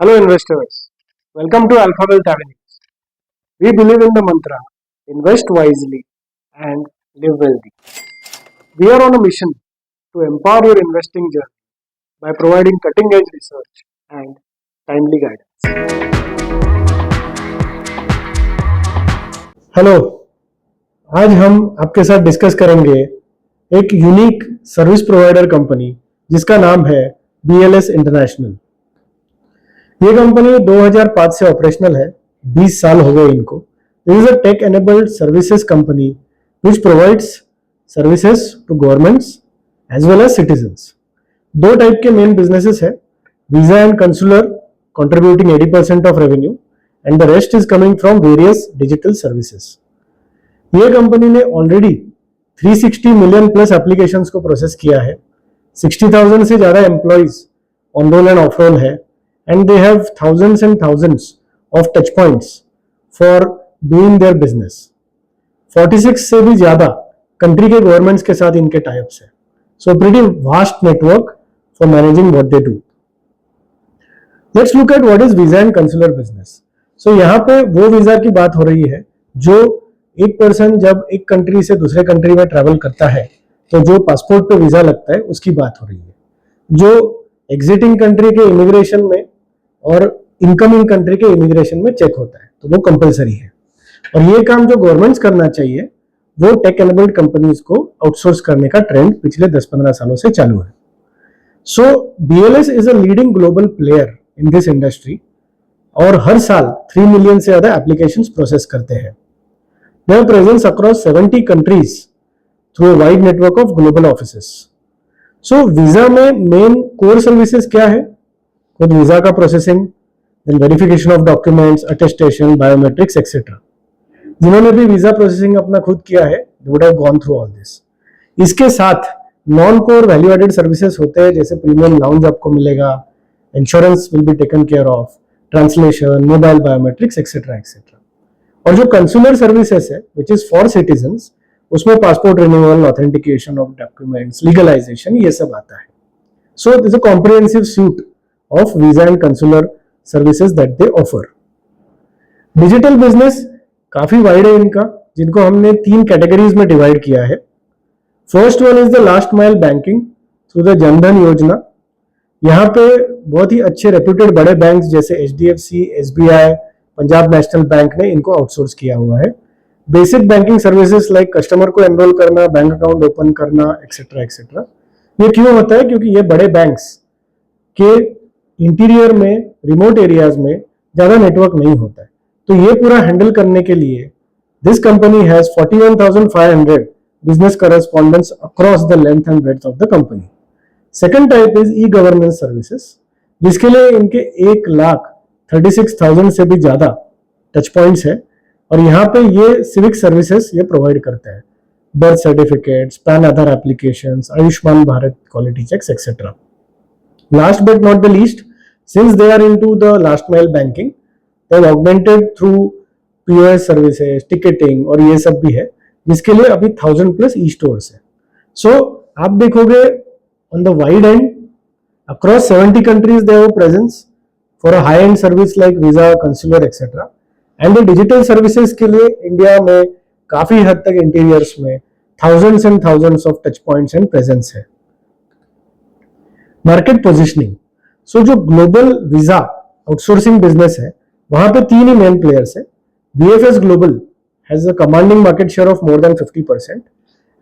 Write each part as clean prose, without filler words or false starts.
Hello investors, welcome to Alphawealth Avenues. We believe in the mantra, invest wisely and live wealthy. We are on a mission to empower your investing journey by providing cutting edge research and timely guidance. Hello, आज हम आपके साथ discuss करेंगे एक unique service provider company जिसका नाम है BLS international. ये कंपनी 2005 से ऑपरेशनल है, 20 साल हो गए इनको। This is a tech enabled services company which provides services to governments as well as citizens. दो टाइप के मेन बिजनेसेस है, visa and consular contributing 80% of revenue and the rest is coming from various digital services. ये company ने already 360 million plus applications को process किया है, 60,000 से ज्यादा employees on roll and off roll है, and they have thousands and thousands of touch points for doing their business. 46 से भी ज्यादा कंट्री के गवर्नमेंट्स के साथ इनके टाइप्स है, so pretty vast network for managing what they do. Let's look at what is visa and consular business. So यहाँ पे वो वीजा की बात हो रही है जो एक पर्सन जब एक कंट्री से दूसरे कंट्री में ट्रैवल करता है तो जो पासपोर्ट पे वीजा लगता है उसकी बात हो रही है, जो एग्जिटिंग कंट्री के इमिग्रेशन में और इनकमिंग कंट्री के इमिग्रेशन में चेक होता है, तो वो कंपलसरी है। और ये काम जो गवर्नमेंट्स करना चाहिए वो टेक एनेबल्ड कंपनीज को आउटसोर्स करने का ट्रेंड पिछले 10-15 सालों से चालू है। सो BLS is a leading global player in this industry और हर साल 3 मिलियन से ज्यादा एप्लीकेशंस प्रोसेस करते हैं। They have presence across 70 countries through a wide network of global offices. So visa में मेन कोर सर्विसेज क्या है? खुद वीजा का processing, then verification of documents, attestation, biometrics etcetera. जिन्होंने भी वीजा प्रोसेसिंग अपना खुद किया है, they would have gone through all this. इसके साथ non core value added services होते हैं, जैसे प्रीमियम लाउंज आपको मिलेगा, insurance will be taken care of, translation, mobile biometrics etcetera etcetera. और जो कंज्यूमर सर्विसेज है विच इज फॉर सिटीजन्स, उसमें passport renewal, authentication of documents, legalisation, ये सब आता है। So this a comprehensive suit of visa and consular services that they offer. Digital business काफी wide है इनका, जिनको हमने 3 कैटेगरीज में डिवाइड किया है। First one is the last mile banking through the Jan Dhan योजना। यहाँ पे बहुत ही अच्छे रेप्यूटेड बड़े बैंक जैसे HDFC, SBI, Punjab national bank ने इनको आउटसोर्स किया हुआ है। Basic banking services like customer को एनरोल करना, बैंक अकाउंट ओपन करना एक्सेट्रा एक्सेट्रा। ये क्यों होता है? क्योंकि ये बड़े बैंक्स के इंटीरियर में, रिमोट एरियाज में ज्यादा नेटवर्क नहीं होता है, तो ये पूरा हैंडल करने के लिए this company has 41,500 business correspondents across the length and breadth of the company. Second type is e governance services, जिसके लिए इनके 1,36,000 से भी ज्यादा टच पॉइंट्स है, और यहाँ पे ये सिविक सर्विसेज ये प्रोवाइड करते हैं, birth certificates, PAN Aadhaar applications, Ayushman Bharat quality checks etcetera. Last but not the least, since they are into the last mile banking, they have augmented through POS services, ticketing और ये सब भी है, जिसके लिए अभी 1000+ e-stores है। So आप देखोगे on the wide end across 70 countries they have a presence for a high-end service like visa, consular, etc. And the digital services के लिए इंडिया में काफी हद तक इंटीरियर्स में thousands and thousands of touch points and presence है। Market positioning, सो जो global visa outsourcing business है वहां पे 3 ही मेन प्लेयर्स है। BFS global has a commanding market share of more than 50%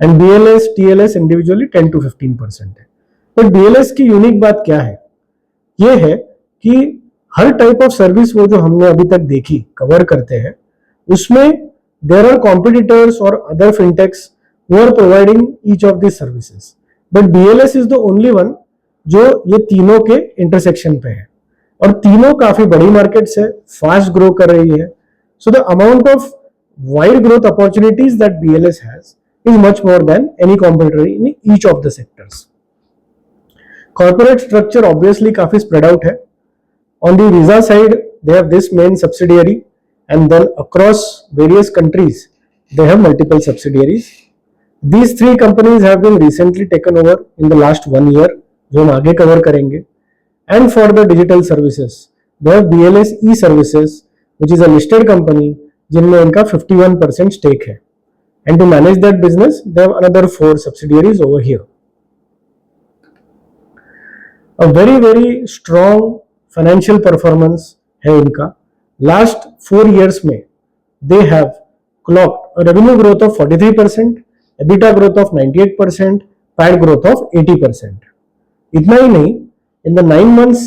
and BLS, TLS individually 10 to 15% है। But BLS की unique बात क्या है? ये है कि हर टाइप ऑफ सर्विस वो जो हमने अभी तक देखी कवर करते हैं, उसमें देयर आर कॉम्पिटिटर्स और other fintechs who are providing each of this services, but BLS is the only one जो ये तीनों के इंटरसेक्शन पे है, और तीनों काफी बड़ी मार्केट्स है, फास्ट ग्रो कर रही है। So the amount of wide growth opportunities that BLS has is much more than any competitor in each of the sectors. Corporate structure obviously काफी स्प्रेड आउट है। On the visa side they have this main subsidiary and then across various countries they have multiple subsidiaries. These 3 companies have been recently taken over in the last 1 year, जो हम आगे cover करेंगे। And for the digital services they have BLS E-Services, which is a listed company, जिनमें इनका 51% stake है. And to manage that business, they have another 4 subsidiaries over here. A very very strong financial performance है इनका. Last 4 years में they have clocked a revenue growth of 43%, EBITDA growth of 98%, PAT growth of 80%. इतना ही नहीं, in the 9 months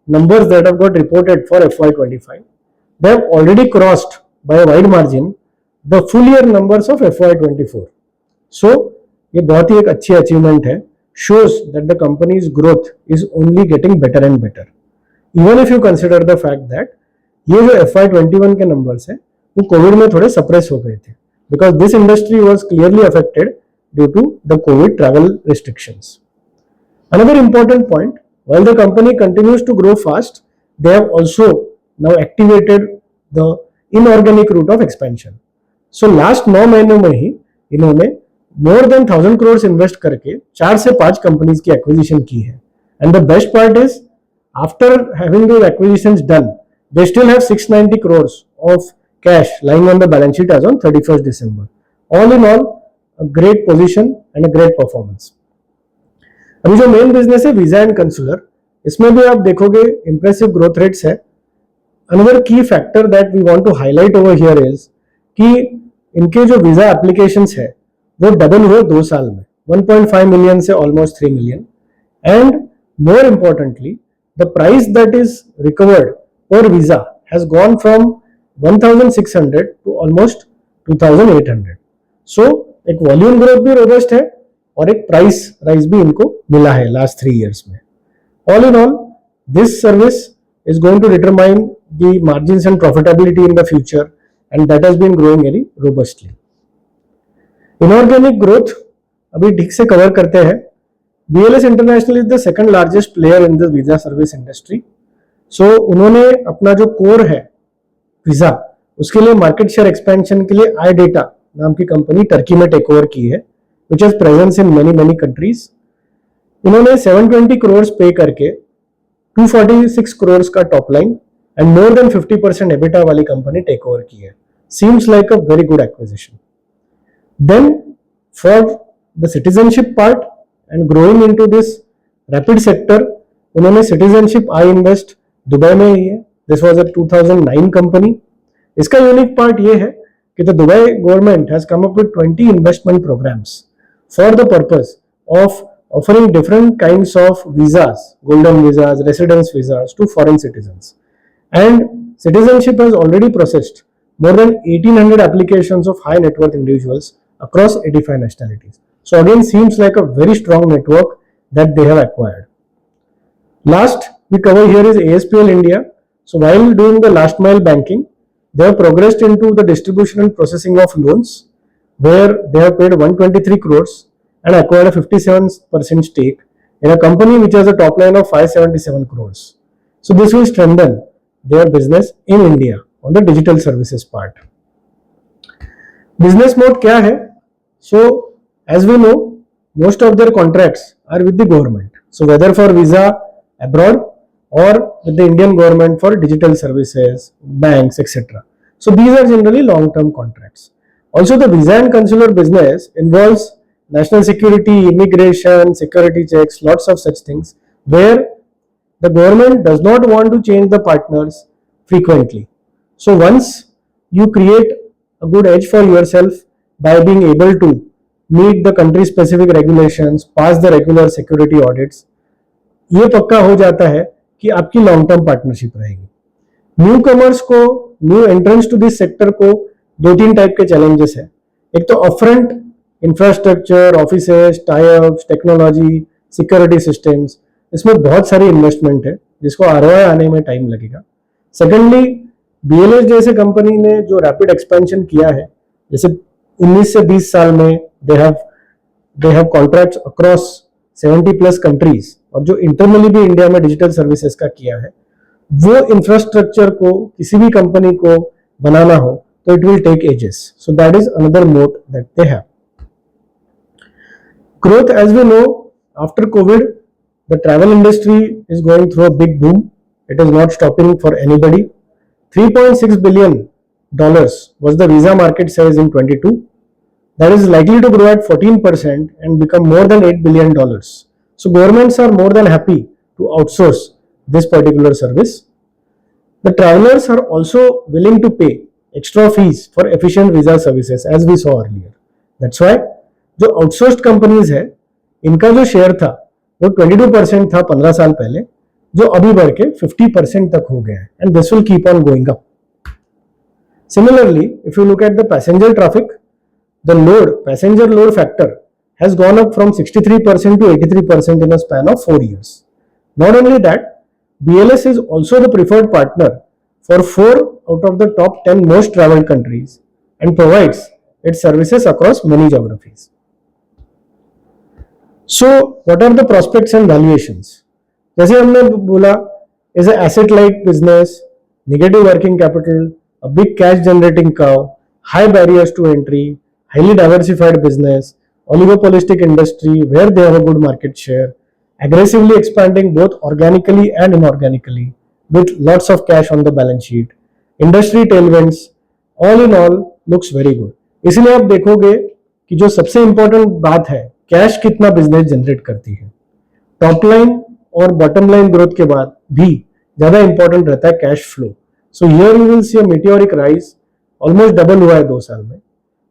numbers that have got reported for FY25, they have already crossed by a wide margin the full year numbers of FY24. So ये बहुत ही एक अच्छी achievement है, shows that the company's growth is only getting better and better. Even if you consider the fact that ये जो FY21 के numbers हैं वो कोविड में थोड़े suppress हो गए थे, because this industry was clearly affected due to the COVID travel restrictions. Another important point, while the company continues to grow fast, they have also now activated the inorganic route of expansion. So last 9 महीनों में ही इन्होंने more than 1000 crores invest करके 4 से 5 companies की acquisition की है. And the best part is, after having those acquisitions done, they still have 690 crores of cash lying on the balance sheet as on 31st December. All in all, a great position and a great performance. अभी जो main business है visa and consular, इसमें भी आप देखोगे impressive growth rates है. Another key factor that we want to highlight over here is कि इनके जो वीजा एप्लीकेशंस है वो डबल हुए 2 साल में, 1.5 मिलियन से almost 3 million. And more importantly, the price that is recovered per visa has gone from 1600 to almost 2800. So एक वॉल्यूम ग्रोथ भी रोबस्ट है और एक प्राइस राइज भी इनको मिला है लास्ट 3 इयर्स में. All in all, this service is going to determine the margins and profitability in the future, and that has been growing very robustly. Inorganic growth अभी ठीक से कवर करते हैं. BLS International is the second largest player in the visa service industry. So उन्होंने अपना जो core है visa, उसके लिए मार्केट शेयर एक्सपेंशन के लिए आई डेटा नाम की कंपनी टर्की में टेक ओवर की है, which has presence in many countries. इन्होंने 720 crores पे करके 246 crores का top line and more than 50% EBITDA वाली कंपनी टेक ओवर की है. Seems like a very good acquisition. Then for the citizenship part and growing into this rapid sector, उन्होंने citizenship I invest Dubai में ही है. This was a 2009 company. इसका unique part ये है कि the Dubai government has come up with 20 investment programs for the purpose of offering different kinds of visas, golden visas, residence visas to foreign citizens. And citizenship has already processed more than 1800 applications of high net worth individuals across 85 nationalities. So again, seems like a very strong network that they have acquired. Last we cover here is ASPL India. So while doing the last mile banking, they have progressed into the distribution and processing of loans, where they have paid 123 crores and acquired a 57% stake in a company which has a top line of 577 crores. So this will strengthen their business in India on the digital services part. Business mode क्या है? So as we know, most of their contracts are with the government. So whether for visa abroad or with the Indian government for digital services, banks, etc. So these are generally long-term contracts. Also, the visa and consular business involves national security, immigration, security checks, lots of such things, where the government does not want to change the partners frequently. So once you create a good edge for yourself by being able to meet the country specific regulations, pass the regular security audits, ये पक्का हो जाता है कि आपकी long term partnership रहेगी. Newcomers को, new entrants to this sector को 2-3 टाइप के चैलेंजेस है. एक तो upfront infrastructure, offices, tie-ups, technology, security systems, इसमें बहुत सारी इन्वेस्टमेंट है जिसको आरओआई आने में टाइम लगेगा. सेकेंडली, बीएलएस जैसे कंपनी ने जो रैपिड एक्सपेंशन किया है, जैसे 19 से 20 साल में they have contracts across 70 plus countries, और जो इंटरनली भी इंडिया में डिजिटल सर्विसेज का किया है, वो इंफ्रास्ट्रक्चर को किसी भी कंपनी को बनाना हो तो it will take ages. So that is another moat that they have. Growth, as we know, after COVID, the travel industry is going through a big boom. It is not stopping for anybody. $3.6 billion was the visa market size in 22. That is likely to grow at 14% and become more than $8 billion. So governments are more than happy to outsource this particular service. The travelers are also willing to pay extra fees for efficient visa services as we saw earlier. That's why जो outsourced companies है इनका जो share था वो 22% था 15 साल पहले, जो अभी बढ़ के 50% तक हो गया है, and this will keep on going up. Similarly, if you look at the passenger traffic, the passenger load factor has gone up from 63% to 83% in a span of 4 years. Not only that, BLS is also the preferred partner for 4 out of the top 10 most traveled countries and provides its services across many geographies. So, what are the prospects and valuations? जैसे हमने बोला, is an asset-light business, negative working capital, a big cash generating cow, high barriers to entry, highly diversified business, oligopolistic industry where they have a good market share, aggressively expanding both organically and inorganically with lots of cash on the balance sheet, industry tailwinds, all in all looks very good. इसलिए आप देखोगे कि जो सबसे important बात है, cash कितना business generate करती है. टॉप लाइन और बॉटम लाइन ग्रोथ के बाद भी ज्यादा इंपॉर्टेंट रहता है cash flow. So here you will see a meteoric rise, almost double हुआ है 2 साल में.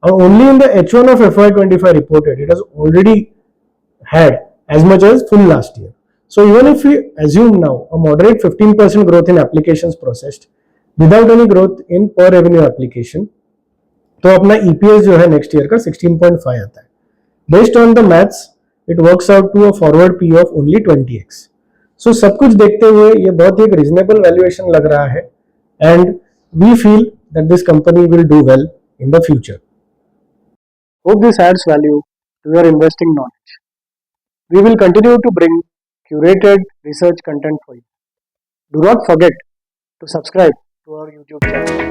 और only in the H1 of FY25 reported, it has already had as much as full last year. So even if we assume now a moderate 15% growth in applications processed without any growth in per revenue application, तो अपना EPS जो है next year का 16.5 आता है. Based on the maths it works out to a forward P of only 20x. So सब कुछ देखते हुए ये बहुत ही एक रीजनेबल वैल्यूएशन लग रहा है, and we feel that this company will do well in the future. Hope this adds value to your investing knowledge. We will continue to bring curated research content for you. Do not forget to subscribe to our YouTube channel.